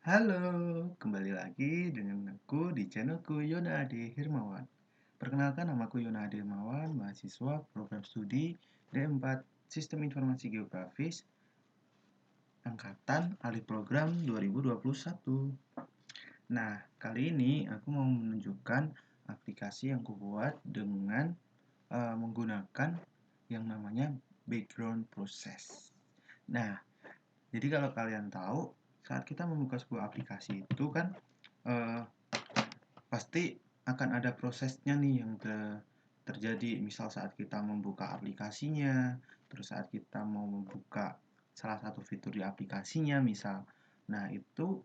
Halo, kembali lagi dengan aku di channelku Yona Ade Hirmawan. Perkenalkan, namaku Yona Ade Hirmawan, mahasiswa program studi D4 Sistem Informasi Geografis Angkatan Alih Program 2021. Nah, kali ini aku mau menunjukkan aplikasi yang kubuat dengan menggunakan yang namanya background process. Nah, jadi kalau kalian tahu, saat kita membuka sebuah aplikasi itu kan eh, pasti akan ada prosesnya nih yang terjadi. Misal saat kita membuka aplikasinya, terus saat kita mau membuka salah satu fitur di aplikasinya misal. Nah, itu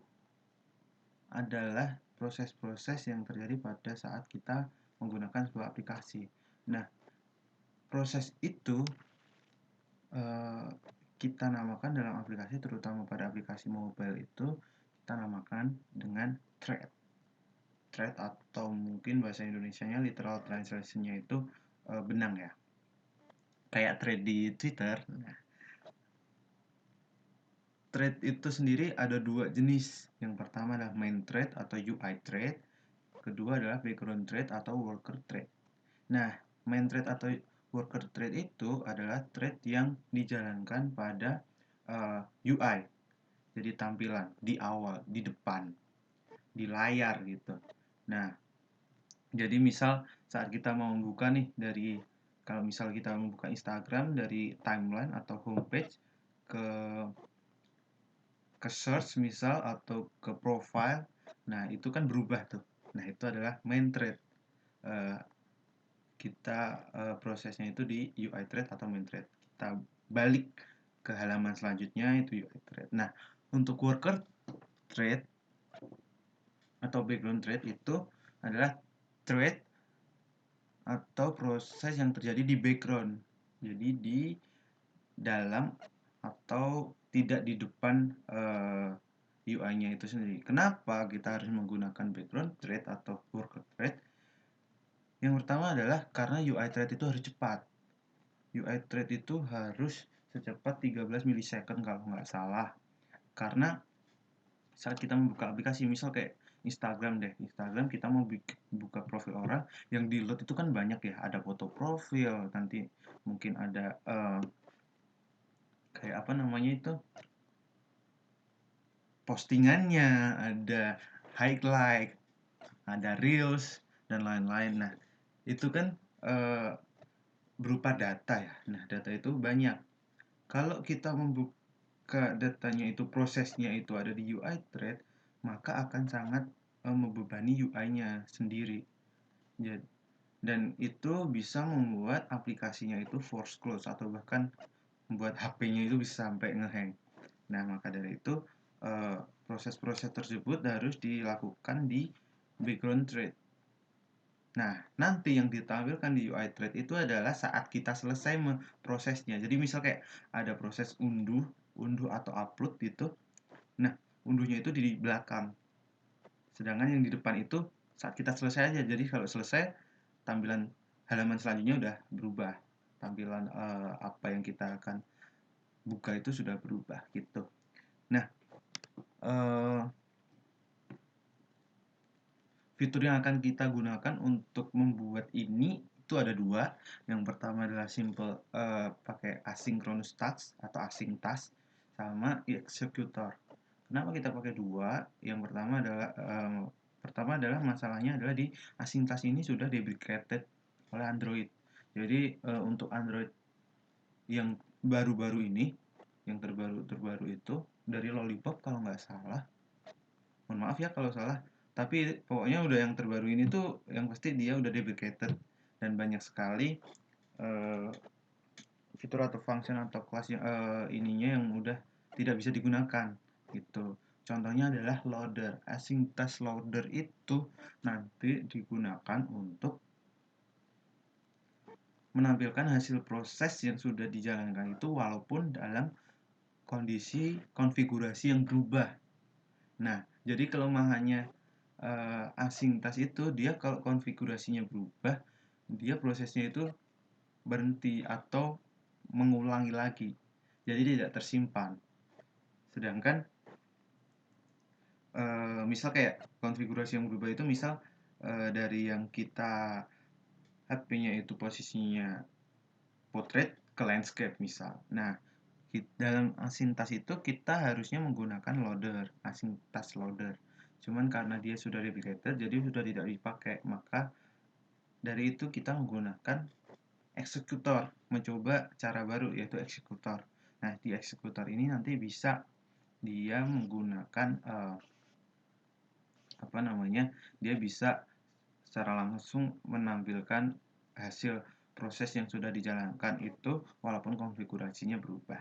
adalah proses-proses yang terjadi pada saat kita menggunakan sebuah aplikasi. Nah, proses itu eh, kita namakan dalam aplikasi, terutama pada aplikasi mobile itu, kita namakan dengan thread. Thread atau mungkin bahasa Indonesianya literal translation-nya itu benang ya. Kayak thread di Twitter. Nah, thread itu sendiri ada dua jenis. Yang pertama adalah main thread atau UI thread. Kedua adalah background thread atau worker thread. Nah, main thread atau worker thread itu adalah thread yang dijalankan pada UI. Jadi tampilan di awal, di depan, di layar gitu. Nah, jadi misal saat kita mau membuka nih dari, kalau misal kita membuka Instagram dari timeline atau homepage ke search misal atau ke profile, nah itu kan berubah tuh. Nah, itu adalah main thread. Eh, kita prosesnya itu di UI thread atau main thread. Kita balik ke halaman selanjutnya itu UI thread. Nah, untuk worker thread atau background thread itu adalah thread atau proses yang terjadi di background. Jadi di dalam atau tidak di depan UI-nya itu sendiri. Kenapa kita harus menggunakan background thread atau worker thread? Yang pertama adalah karena UI thread itu harus cepat. UI thread itu harus secepat 13 milisecond kalau nggak salah. Karena saat kita membuka aplikasi, misal kayak Instagram deh, Instagram kita mau buka profil orang, yang di load itu kan banyak ya, ada foto profil, nanti mungkin ada kayak apa namanya itu, postingannya, ada highlight, ada reels dan lain-lain. Nah, itu kan eh, berupa data ya. Nah, data itu banyak. Kalau kita membuka datanya itu, prosesnya itu ada di UI thread, maka akan sangat membebani UI-nya sendiri. Dan itu bisa membuat aplikasinya itu force close atau bahkan membuat HP-nya itu bisa sampai ngehang. Nah, maka dari itu proses-proses tersebut harus dilakukan di background thread. Nah, nanti yang ditampilkan di UI thread itu adalah saat kita selesai prosesnya. Jadi misal kayak ada proses unduh atau upload gitu. Nah, unduhnya itu di belakang. Sedangkan yang di depan itu saat kita selesai aja. Jadi kalau selesai, tampilan halaman selanjutnya udah berubah. Tampilan apa yang kita akan buka itu sudah berubah gitu. Nah, eh, fitur yang akan kita gunakan untuk membuat ini itu ada dua. Yang pertama adalah simple pakai asynchronous task atau async task sama executor. Kenapa kita pakai dua? Yang pertama adalah masalahnya adalah di async task ini sudah deprecated oleh Android. Jadi untuk Android yang baru-baru ini, yang terbaru itu dari Lollipop kalau nggak salah, mohon maaf ya kalau salah, tapi pokoknya udah yang terbaru ini tuh yang pasti dia udah deprecated dan banyak sekali uh, fitur atau function atau kelas yang ininya yang udah tidak bisa digunakan gitu. Contohnya adalah loader. Async task loader itu nanti digunakan untuk menampilkan hasil proses yang sudah dijalankan itu walaupun dalam kondisi konfigurasi yang berubah. Nah, jadi kelemahannya async task itu, dia kalau konfigurasinya berubah, dia prosesnya itu berhenti atau mengulangi lagi. Jadi tidak tersimpan. Sedangkan misal kayak konfigurasi yang berubah itu misal dari yang kita HP-nya itu posisinya portrait ke landscape misal. Nah, dalam asintas itu kita harusnya menggunakan loader, asintas loader. Cuman karena dia sudah deprecated, jadi sudah tidak dipakai. Maka dari itu kita menggunakan eksekutor, mencoba cara baru yaitu eksekutor. Nah, di eksekutor ini nanti bisa dia menggunakan apa namanya? Dia bisa secara langsung menampilkan hasil proses yang sudah dijalankan itu walaupun konfigurasinya berubah.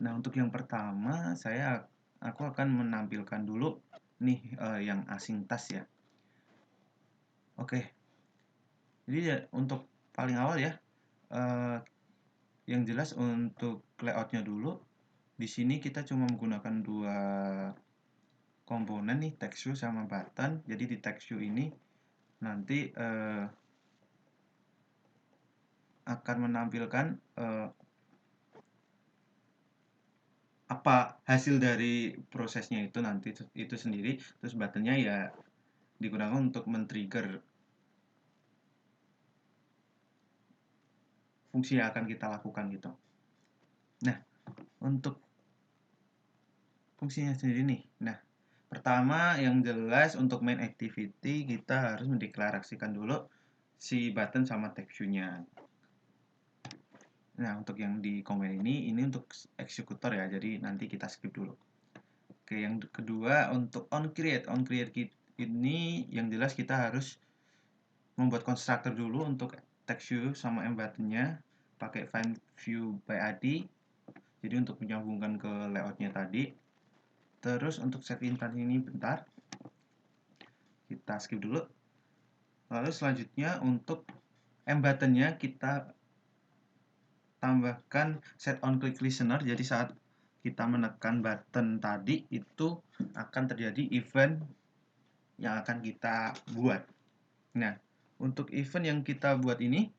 Nah, untuk yang pertama aku akan menampilkan dulu nih yang asintas ya. Oke. Jadi ya untuk paling awal ya eh, yang jelas untuk layoutnya dulu di sini kita cuma menggunakan dua komponen nih, text view sama button. Jadi di text view ini nanti akan menampilkan apa hasil dari prosesnya itu nanti itu sendiri. Terus buttonnya ya digunakan untuk men-trigger fungsi yang akan kita lakukan gitu. Nah, untuk fungsinya sendiri nih. Nah, pertama yang jelas untuk main activity kita harus mendeklarasikan dulu si button sama text view-nya. Nah, untuk yang di komen ini untuk eksekutor ya, jadi nanti kita skip dulu. Oke, yang kedua untuk onCreate. onCreate ini yang jelas kita harus membuat konstruktor dulu untuk text view sama button-nya pakai find view by ID. Jadi untuk menyambungkan ke layoutnya tadi. Terus untuk save instance ini bentar, kita skip dulu. Lalu selanjutnya untuk button-nya kita tambahkan set on click listener. Jadi saat kita menekan button tadi itu akan terjadi event yang akan kita buat. Nah, untuk event yang kita buat ini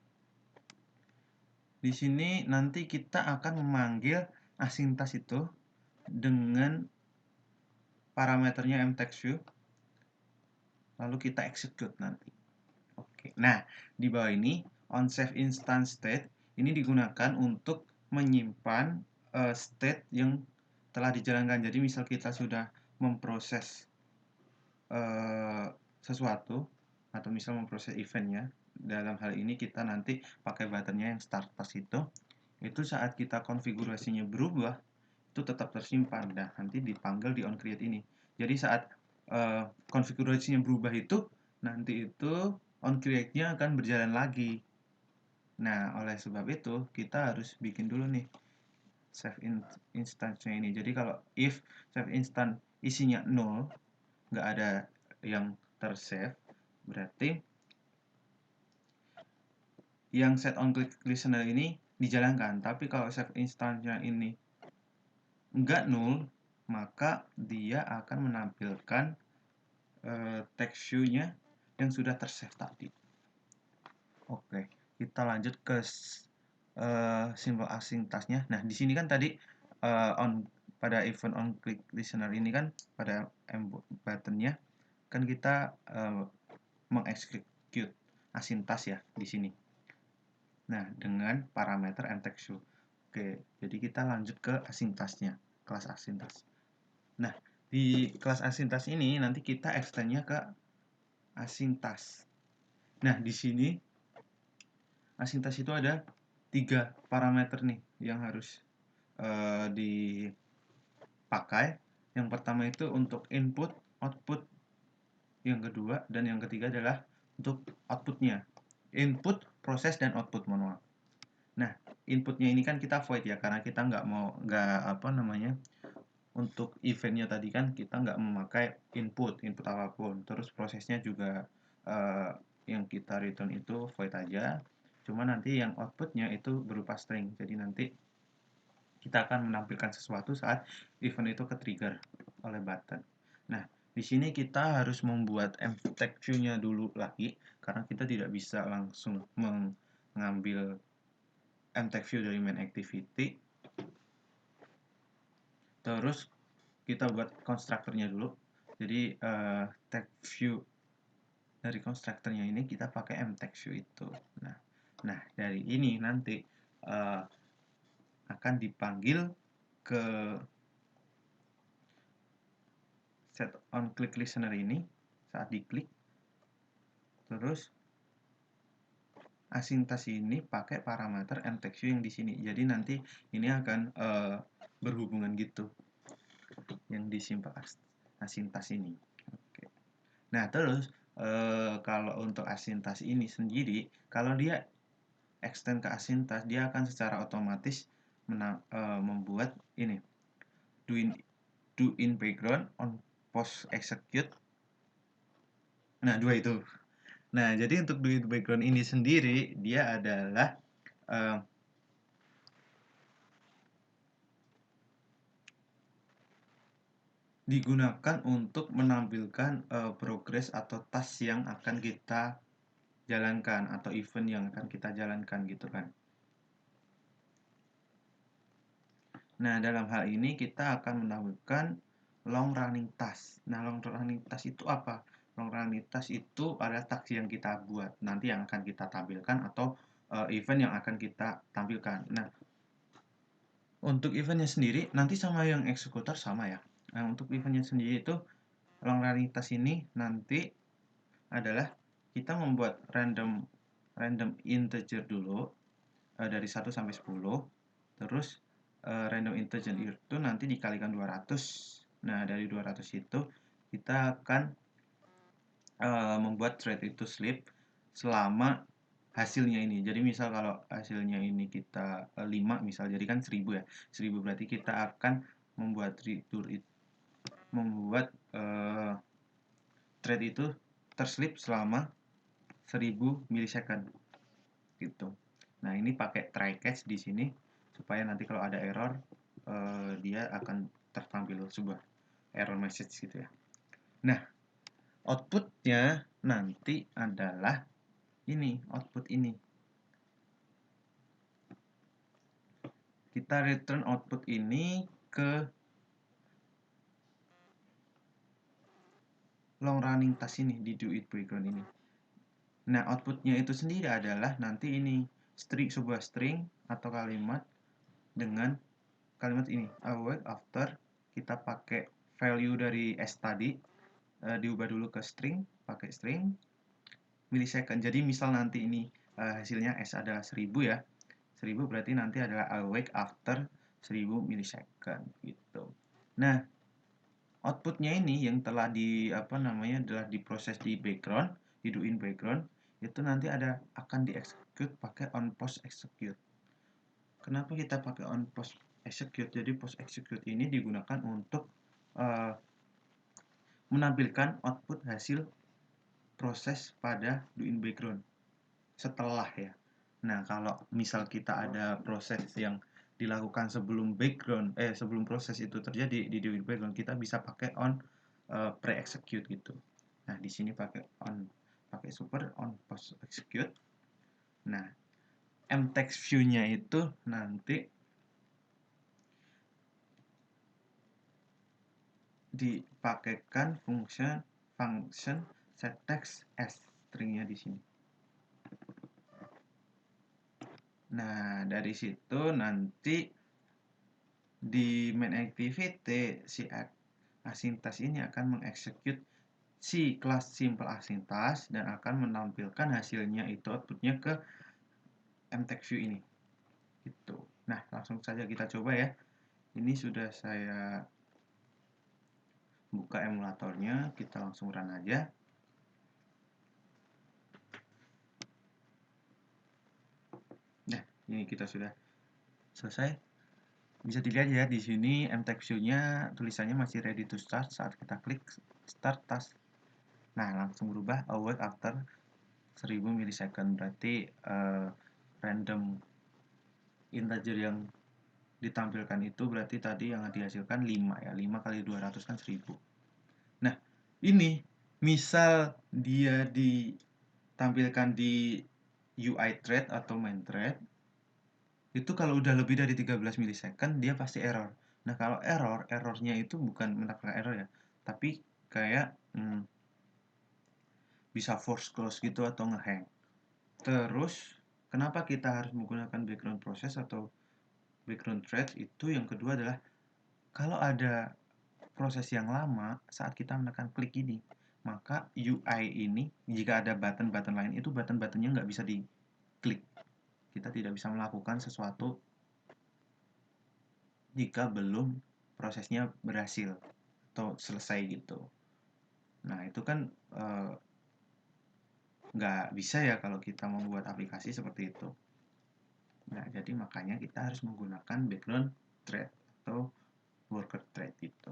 di sini nanti kita akan memanggil asintas itu dengan parameternya mTextView. Lalu kita execute nanti. Oke. Nah, di bawah ini on save instance state ini digunakan untuk menyimpan state yang telah dijalankan. Jadi misal kita sudah memproses sesuatu atau misal memproses eventnya, dalam hal ini kita nanti pakai buttonnya yang start task itu saat kita konfigurasinya berubah itu tetap tersimpan dan nanti dipanggil di onCreate ini. Jadi saat konfigurasinya berubah itu nanti itu onCreate-nya akan berjalan lagi. Nah, oleh sebab itu kita harus bikin dulu nih save instance-nya ini. Jadi kalau if save instance isinya 0, nggak ada yang tersave, berarti yang set on click listener ini dijalankan. Tapi kalau save instance-nya ini nggak 0, maka dia akan menampilkan text view-nya yang sudah tersave tadi. Oke, kita lanjut ke simbol asintasnya. Nah, di sini kan tadi pada event on click listener ini kan pada buttonnya kan kita mengexecute asintas ya di sini. Nah, dengan parameter mTextView. Oke, jadi kita lanjut ke asintasnya, kelas asintas. Nah, di kelas asintas ini nanti kita extend-nya ke asintas. Nah, di sini asintas itu ada 3 parameter nih yang harus dipakai. Yang pertama itu untuk input, output, yang kedua dan yang ketiga adalah untuk outputnya. Input, proses, dan output manual. Nah, inputnya ini kan kita void ya, karena kita untuk eventnya tadi kan kita nggak memakai input apapun. Terus prosesnya juga yang kita return itu void aja. Cuma nanti yang outputnya itu berupa string. Jadi nanti kita akan menampilkan sesuatu saat event itu ke-trigger oleh button. Nah, di sini kita harus membuat mText view-nya dulu lagi karena kita tidak bisa langsung mengambil mText view dari main activity. Terus kita buat konstruktornya dulu. Jadi text view dari konstruktornya ini kita pakai mText view itu. Nah dari ini nanti akan dipanggil ke set on click listener ini saat diklik, terus asintas ini pakai parameter mText view yang di sini. Jadi nanti ini akan berhubungan gitu yang disimpan asintas ini. Oke. Nah terus kalau untuk asintas ini sendiri, kalau dia extend ke asintas, dia akan secara otomatis membuat ini do in background on post execute. Nah dua itu. Nah jadi untuk do in background ini sendiri dia adalah digunakan untuk menampilkan progres atau task yang akan kita jalankan atau event yang akan kita jalankan gitu kan. Nah, dalam hal ini kita akan menampilkan long running task. Nah, long running task itu apa? Long running task itu adalah task yang kita buat, nanti yang akan kita tampilkan atau event yang akan kita tampilkan. Nah, untuk eventnya sendiri nanti sama yang eksekutor sama ya. Nah, untuk eventnya sendiri itu long running task ini nanti adalah kita membuat random integer dulu dari 1 sampai 10, terus random integer itu nanti dikalikan 200. Nah, dari 200 itu kita akan membuat thread itu sleep selama hasilnya ini. Jadi misal kalau hasilnya ini kita 5 misal, jadi kan 1000 ya. 1000 berarti kita akan membuat thread itu terslip selama 1000 milisecond gitu. Nah, ini pakai try catch di sini supaya nanti kalau ada error dia akan tertampil sebuah error message gitu ya. Nah, outputnya nanti adalah ini, output ini. Kita return output ini ke long running task ini di do it background ini. Nah, outputnya itu sendiri adalah nanti ini sebuah string atau kalimat dengan kalimat ini await after kita pakai value dari s tadi diubah dulu ke string, pakai string millisecond. Jadi misal nanti ini hasilnya s adalah 1000 ya. 1000 berarti nanti adalah awake after 1000 millisecond gitu. Nah, outputnya ini yang telah telah diproses di background, di do in background, itu nanti akan diexecute pakai on post execute. Kenapa kita pakai on post execute? Jadi post execute ini digunakan untuk menampilkan output hasil proses pada do in background setelah ya. Nah, kalau misal kita ada proses yang dilakukan sebelum sebelum proses itu terjadi di do in background, kita bisa pakai on pre execute gitu. Nah, di sini pakai super on post execute. Nah, mText view-nya itu nanti dipakaikan function setText as stringnya di sini. Nah, dari situ nanti di main activity si asintas ini akan mengeksekut si kelas simple asintas dan akan menampilkan hasilnya itu outputnya ke mText view ini. Gitu. Nah, langsung saja kita coba ya. Ini sudah saya buka emulatornya, kita langsung run aja. Nah, ini kita sudah selesai. Bisa dilihat ya di sini mText view-nya tulisannya masih ready to start saat kita klik start task. Nah, langsung berubah await after 1000 milisecond, berarti random integer yang ditampilkan itu berarti tadi yang dihasilkan 5 ya. 5 kali 200 kan 1000. Nah, ini misal dia ditampilkan di UI thread atau main thread, itu kalau udah lebih dari 13 milisecond dia pasti error. Nah, kalau errornya itu bukan menampilkan error ya, tapi kayak bisa force close gitu atau ngehang. Terus kenapa kita harus menggunakan background process atau background thread? Itu yang kedua adalah kalau ada proses yang lama saat kita menekan klik ini, maka UI ini jika ada button-button lain itu button-buttonnya nggak bisa diklik. Kita tidak bisa melakukan sesuatu jika belum prosesnya berhasil atau selesai gitu. Nah itu kan nggak bisa ya kalau kita membuat aplikasi seperti itu. Nah jadi makanya kita harus menggunakan background thread atau worker thread itu.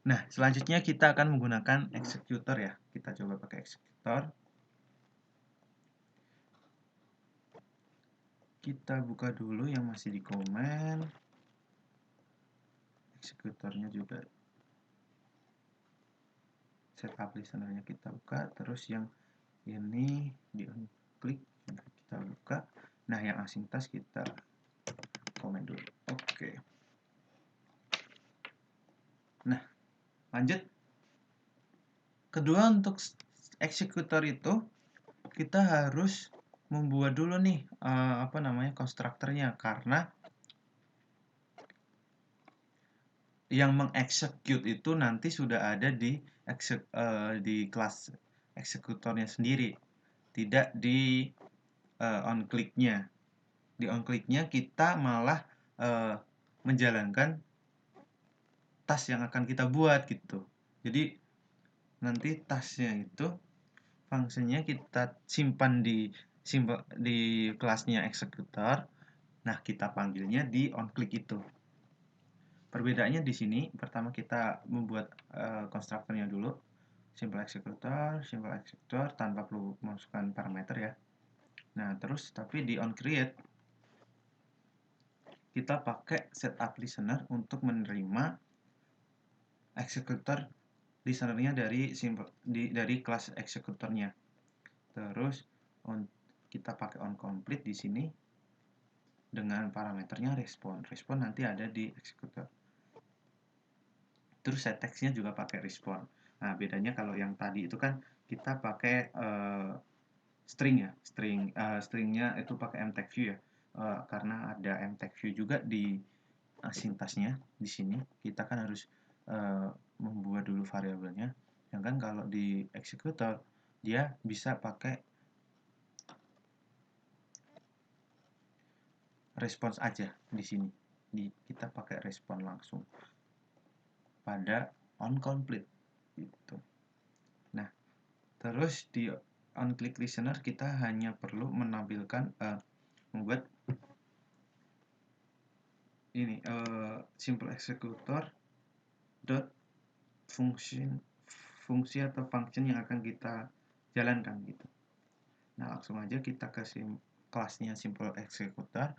Nah selanjutnya kita akan menggunakan executor ya. Kita coba pakai executor. Kita buka dulu yang masih di comment. Eksekutornya juga setup listenernya kita buka. Terus yang ini di klik kita buka. Nah yang asyntas kita komen dulu. Oke. Nah lanjut. Kedua untuk eksekutor itu kita harus membuat dulu nih konstruktornya, karena yang mengexecute itu nanti sudah ada di kelas eksekutornya sendiri, tidak di on click-nya. Di on click-nya kita malah menjalankan task yang akan kita buat gitu. Jadi nanti tasknya itu fungsinya kita simpan di kelasnya executor. Nah, kita panggilnya di onClick itu. Perbedaannya di sini, pertama kita membuat konstruktornya dulu. Simple executor tanpa perlu memasukkan parameter ya. Nah, terus tapi di onCreate kita pakai setup listener untuk menerima executor listenernya dari kelas eksekutornya. Terus kita pakai onComplete di sini dengan parameternya respon. Respon nanti ada di executor. Terus set text-nya juga pakai respon. Nah, bedanya kalau yang tadi itu kan kita pakai string ya. Stringnya itu pakai mTagView ya. Karena ada mTagView juga di sintasnya di sini, kita kan harus membuat dulu variabelnya. Yang kan kalau di executor dia bisa pakai respons aja di sini. Kita pakai respon langsung pada onComplete gitu. Nah, terus di onClick listener kita hanya perlu menampilkan membuat ini simple executor dot fungsi atau function yang akan kita jalankan gitu. Nah, langsung aja kita ke kelasnya simple executor.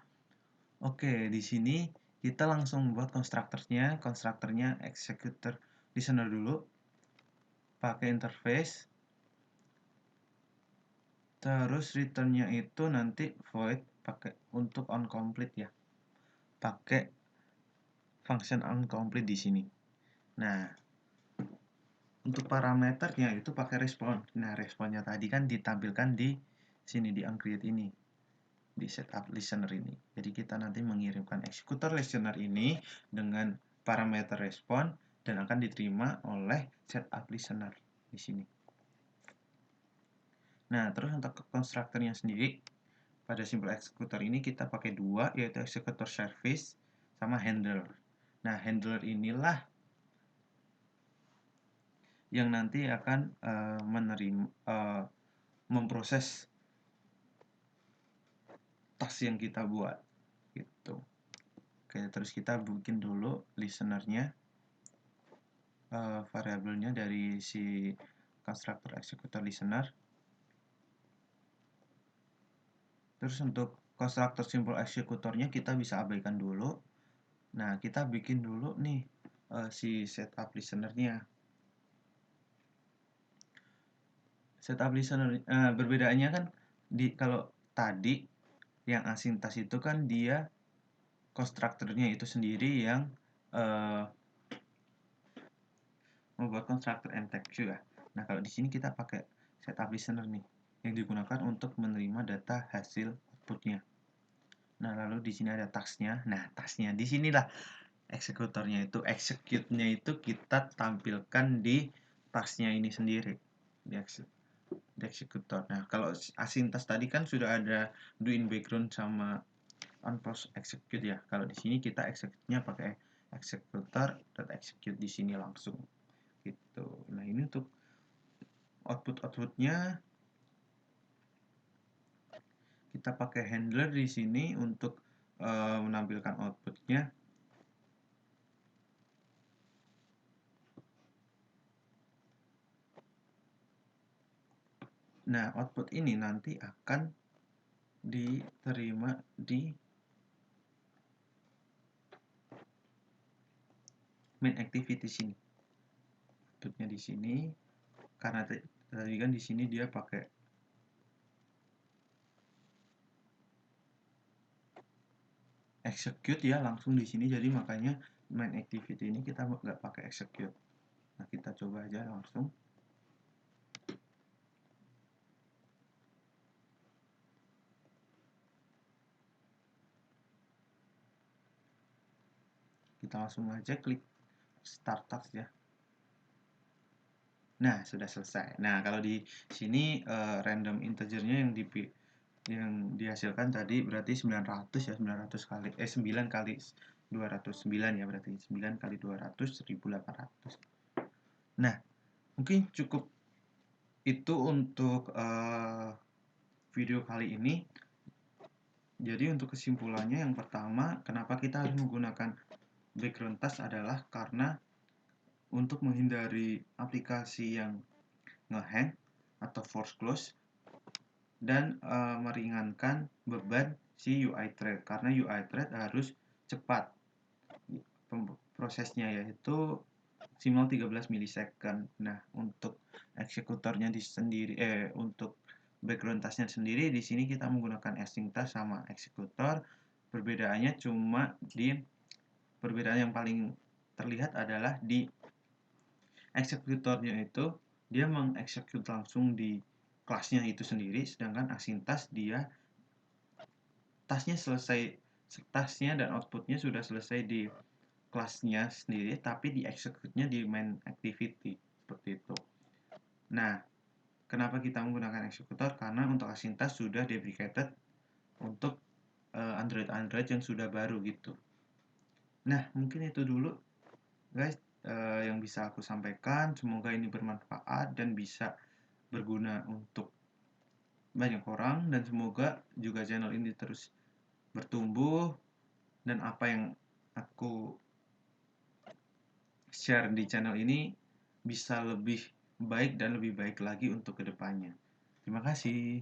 Oke, di sini kita langsung membuat konstruktornya executor listener dulu. Pakai interface. Terus returnnya itu nanti void pakai untuk onComplete ya. Pakai function onComplete di sini. Nah, untuk parameternya itu pakai respon. Nah, responnya tadi kan ditampilkan di sini di onCreate ini, di setup listener ini. Jadi kita nanti mengirimkan executor listener ini dengan parameter respon dan akan diterima oleh setup listener di sini. Nah, terus untuk konstruktornya sendiri pada simple executor ini kita pakai dua, yaitu executor service sama handler. Nah, handler inilah yang nanti akan memproses task yang kita buat gitu. Oke, terus kita bikin dulu listenernya, variabelnya dari si konstruktor executor listener. Terus untuk konstruktor simple executornya kita bisa abaikan dulu. Nah, kita bikin dulu nih si setup listenernya. Setup listener perbedaannya kan kalau tadi yang asintas itu kan dia konstruktornya itu sendiri yang membuat constructor and texture ya. Nah, kalau di sini kita pakai setup listener nih yang digunakan untuk menerima data hasil outputnya. Nah, lalu di sini ada tasknya. Nah, tasknya di sinilah eksekutornya itu, execute-nya itu kita tampilkan di tasknya ini sendiri, di eksekutor. Nah, kalau asintas tadi kan sudah ada do in background sama on post execute ya. Kalau di sini kita execute-nya pakai executor execute di sini langsung gitu. Nah, ini untuk outputnya kita pakai handler di sini untuk menampilkan outputnya. Nah, output ini nanti akan diterima di main activity sini. Outputnya di sini karena tadi kan di sini dia pakai execute ya langsung di sini, jadi makanya main activity ini kita nggak pakai execute. Nah, kita coba aja langsung. Kita langsung aja klik start task ya. Nah, sudah selesai. Nah, kalau di sini random integernya yang dihasilkan tadi berarti 900 ya, 900 kali 9 kali 209 ya, berarti 9 kali 200 1800. Nah, mungkin cukup itu untuk video kali ini. Jadi untuk kesimpulannya yang pertama, kenapa kita harus menggunakan background task adalah karena untuk menghindari aplikasi yang ngehang atau force close dan meringankan beban si UI thread, karena UI thread harus cepat prosesnya, yaitu maksimal 13 milisecond. Nah, untuk eksekutornya untuk background tasknya sendiri di sini kita menggunakan async task sama eksekutor. Perbedaannya cuma perbedaan yang paling terlihat adalah di eksekutornya itu dia mengeksekut langsung di kelasnya itu sendiri, sedangkan async task dia tasnya dan outputnya sudah selesai di kelasnya sendiri, tapi dieksekutnya di main activity seperti itu. Nah, kenapa kita menggunakan eksekutor? Karena untuk async task sudah deprecated untuk Android yang sudah baru gitu. Nah, mungkin itu dulu guys yang bisa aku sampaikan. Semoga ini bermanfaat dan bisa berguna untuk banyak orang, dan semoga juga channel ini terus bertumbuh dan apa yang aku share di channel ini bisa lebih baik dan lebih baik lagi untuk kedepannya. Terima kasih.